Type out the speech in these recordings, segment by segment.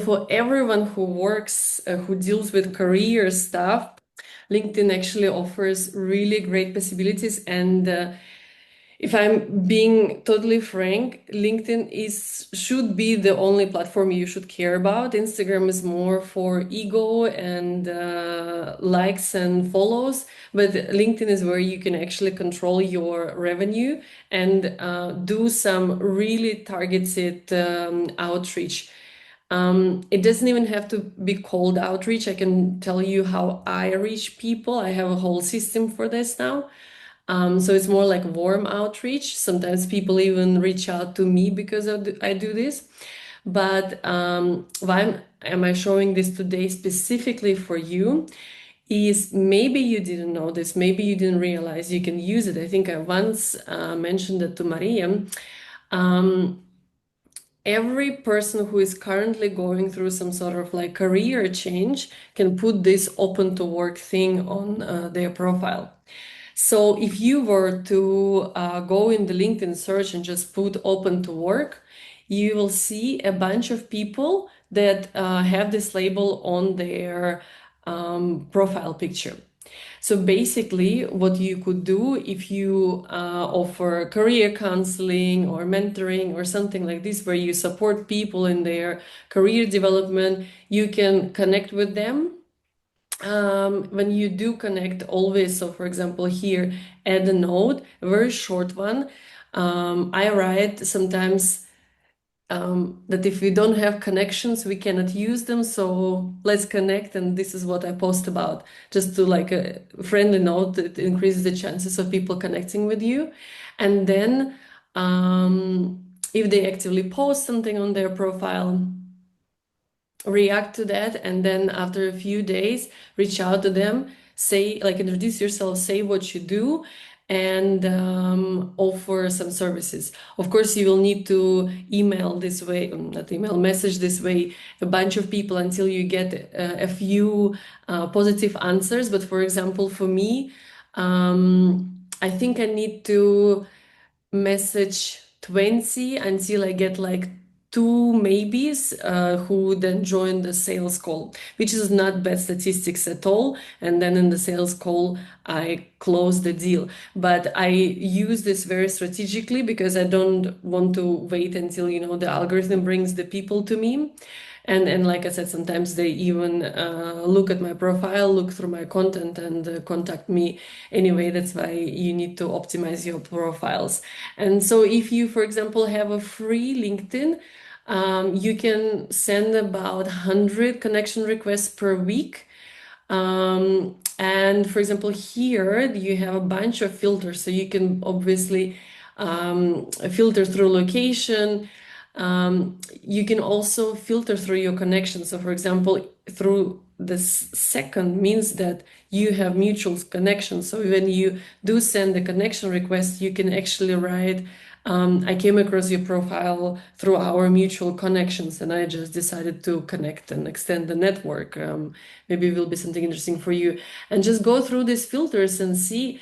for everyone who works, who deals with career stuff, LinkedIn actually offers really great possibilities. And if I'm being totally frank, LinkedIn should be the only platform you should care about. Instagram is more for ego and likes and follows, but LinkedIn is where you can actually control your revenue and do some really targeted outreach. It doesn't even have to be cold outreach. I can tell you how I reach people. I have a whole system for this now. So it's more like warm outreach. Sometimes people even reach out to me because I do this. But why am I showing this today specifically for you? Is maybe you didn't know this, maybe you didn't realize you can use it. I think I once mentioned it to Maria. Every person who is currently going through some sort of like career change can put this open to work thing on their profile. So if you were to go in the LinkedIn search and just put open to work, you will see a bunch of people that have this label on their profile picture. So basically, what you could do if you offer career counseling or mentoring or something like this, where you support people in their career development, you can connect with them. When you do connect, always, so for example, here, add a note, a very short one. I write sometimes that if we don't have connections, we cannot use them. So let's connect. And this is what I post about, just to like a friendly note that increases the chances of people connecting with you. And then if they actively post something on their profile, react to that. And then after a few days, reach out to them, say, like, introduce yourself, say what you do, and offer some services. Of course, you will need to email this way, not email, message this way, a bunch of people until you get a few positive answers. But for example, for me, I think I need to message 20 until I get like two maybes who then join the sales call, which is not bad statistics at all. And then in the sales call, I close the deal. But I use this very strategically because I don't want to wait until, the algorithm brings the people to me. And like I said, sometimes they even look at my profile, look through my content, and contact me anyway. That's why you need to optimize your profiles. And so if you, for example, have a free LinkedIn, you can send about 100 connection requests per week. And for example, here you have a bunch of filters. So you can obviously filter through location. You can also filter through your connections. So for example, through this second means that you have mutual connections. So when you do send a connection request, you can actually write, I came across your profile through our mutual connections and I just decided to connect and extend the network. Maybe it will be something interesting for you. And just go through these filters and see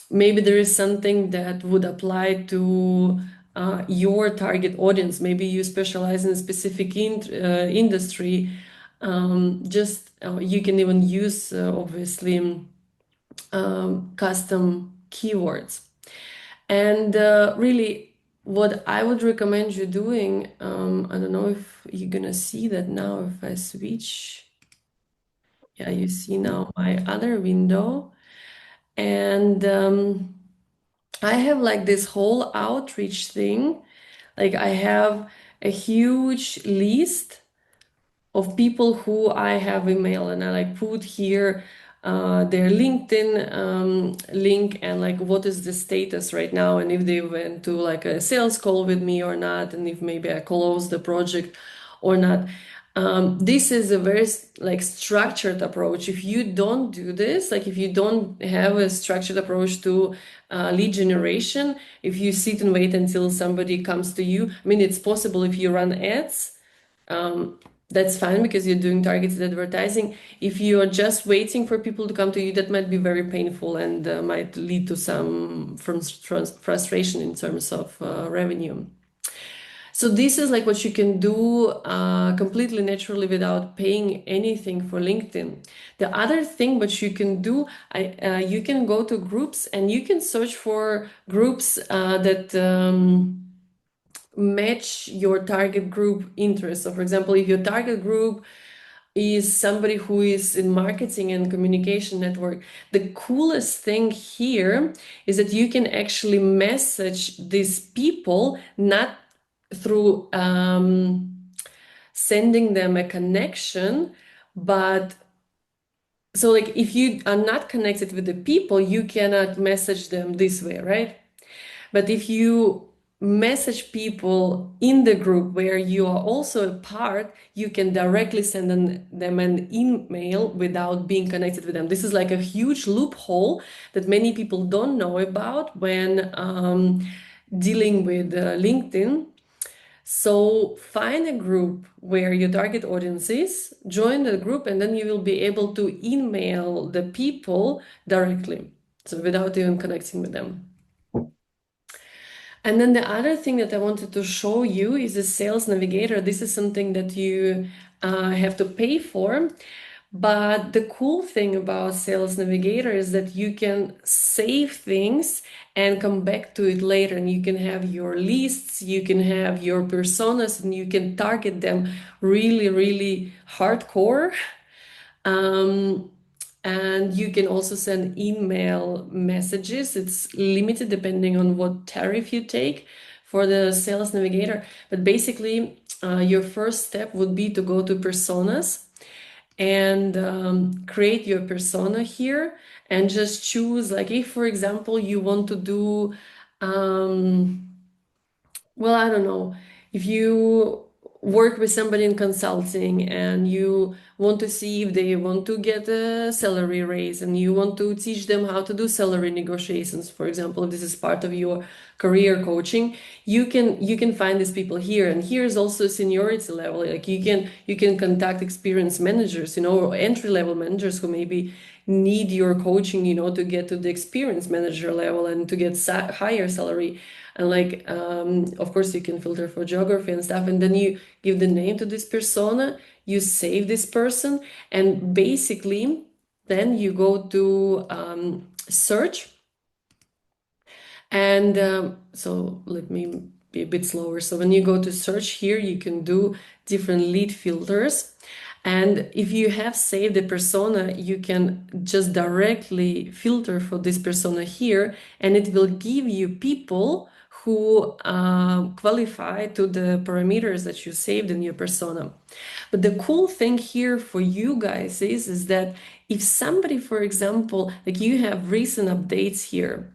maybe there is something that would apply to your target audience. Maybe you specialize in a specific industry. You can even use, obviously, custom keywords. And really, what I would recommend you doing, I don't know if you're gonna see that now if I switch. Yeah, you see now my other window. And I have like this whole outreach thing. Like I have a huge list of people who I have email, and I like put here their LinkedIn link and like what is the status right now, and if they went to like a sales call with me or not, and if maybe I closed the project or not. This is a very like structured approach. If you don't do this, like if you don't have a structured approach to lead generation, if you sit and wait until somebody comes to you, I mean, it's possible if you run ads, that's fine because you're doing targeted advertising. If you are just waiting for people to come to you, that might be very painful and might lead to some frustration in terms of revenue. So this is like what you can do completely naturally without paying anything for LinkedIn. The other thing what you can do, you can go to groups and you can search for groups that match your target group interests. So for example, if your target group is somebody who is in marketing and communication network, the coolest thing here is that you can actually message these people not through sending them a connection, but so like if you are not connected with the people, you cannot message them this way, right? But if you message people in the group where you are also a part, you can directly send them an email without being connected with them. This is like a huge loophole that many people don't know about when dealing with LinkedIn. So find a group where your target audience is, join the group, and then you will be able to email the people directly. So without even connecting with them. And then the other thing that I wanted to show you is the Sales Navigator. This is something that you have to pay for. But the cool thing about Sales Navigator is that you can save things and come back to it later. And you can have your lists, you can have your personas, and you can target them really, really hardcore. And you can also send email messages. It's limited depending on what tariff you take for the Sales Navigator. But basically, your first step would be to go to personas and create your persona here and just choose, like, if, for example, you want to do, well, I don't know, if you work with somebody in consulting and you want to see if they want to get a salary raise and you want to teach them how to do salary negotiations, for example, if this is part of your career coaching, you can find these people here. And here's also seniority level. Like you can contact experienced managers, or entry level managers who maybe need your coaching, to get to the experienced manager level and to get higher salary. And like of course you can filter for geography and stuff, and then you give the name to this persona, you save this person, and basically then you go to search. And so let me be a bit slower. So when you go to search here, you can do different lead filters. And if you have saved a persona, you can just directly filter for this persona here, and it will give you people who qualify to the parameters that you saved in your persona. But the cool thing here for you guys is that if somebody, for example, like you have recent updates here,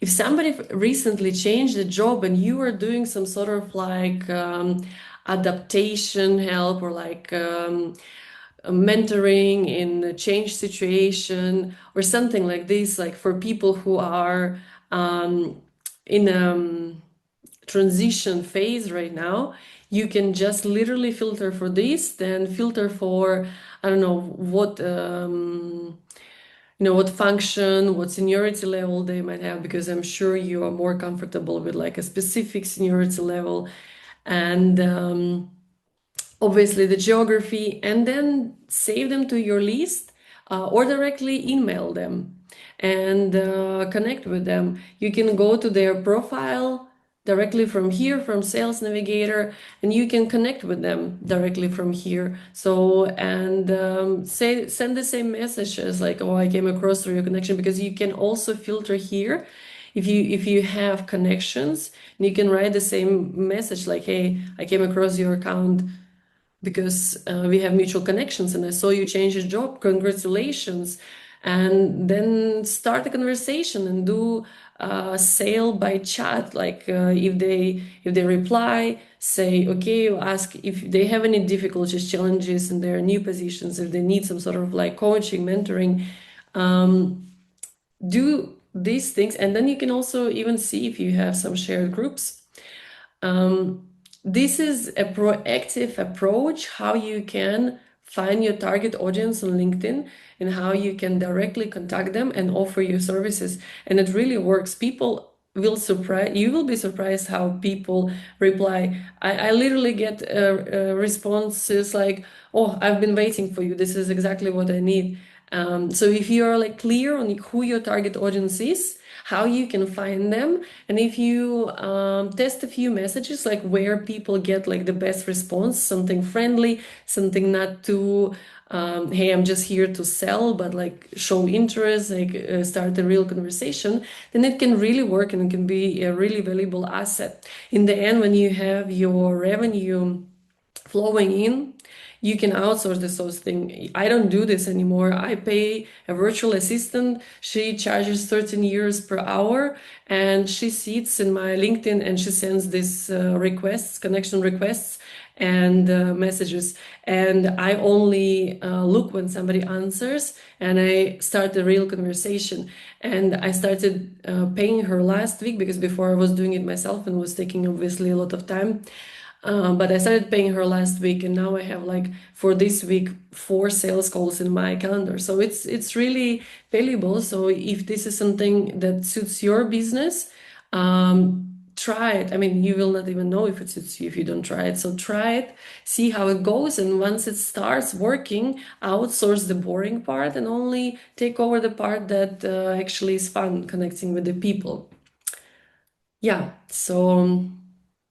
if somebody recently changed the job and you are doing some sort of like adaptation help or like mentoring in a change situation or something like this, like for people who are in a transition phase right now, you can just literally filter for this, then filter for, I don't know, what function, what seniority level they might have, because I'm sure you are more comfortable with like a specific seniority level, and obviously the geography, and then save them to your list or directly email them and connect with them. You can go to their profile directly from here, from Sales Navigator, and you can connect with them directly from here. So, and send the same message as like, oh, I came across through your connection, because you can also filter here. If you have connections, and you can write the same message like, hey, I came across your account because we have mutual connections and I saw you change your job. Congratulations. And then start a conversation and do sale by chat. Like if they reply, say, okay, ask if they have any difficulties, challenges in their new positions, if they need some sort of like coaching, mentoring, do these things. And then you can also even see if you have some shared groups. This is a proactive approach, how you can find your target audience on LinkedIn and how you can directly contact them and offer your services. And it really works. People will surprise you will be surprised how people reply. I literally get responses like, oh, I've been waiting for you, this is exactly what I need. So if you're like clear on who your target audience is, how you can find them, and if you test a few messages like where people get like the best response, something friendly, something not too hey, I'm just here to sell, but like show interest, like start a real conversation, then it can really work and it can be a really valuable asset. In the end, when you have your revenue flowing in, you can outsource this sort of thing. I don't do this anymore. I pay a virtual assistant. She charges 13 euros per hour, and she sits in my LinkedIn and she sends these requests, connection requests, and messages. And I only look when somebody answers, and I start a real conversation. And I started paying her last week because before I was doing it myself and was taking obviously a lot of time. But I started paying her last week, and now I have like for this week 4 sales calls in my calendar. So it's really valuable. So if this is something that suits your business, try it. I mean, you will not even know if it suits you if you don't try it. So try it, see how it goes, and once it starts working, outsource the boring part and only take over the part that actually is fun, connecting with the people. Yeah. So.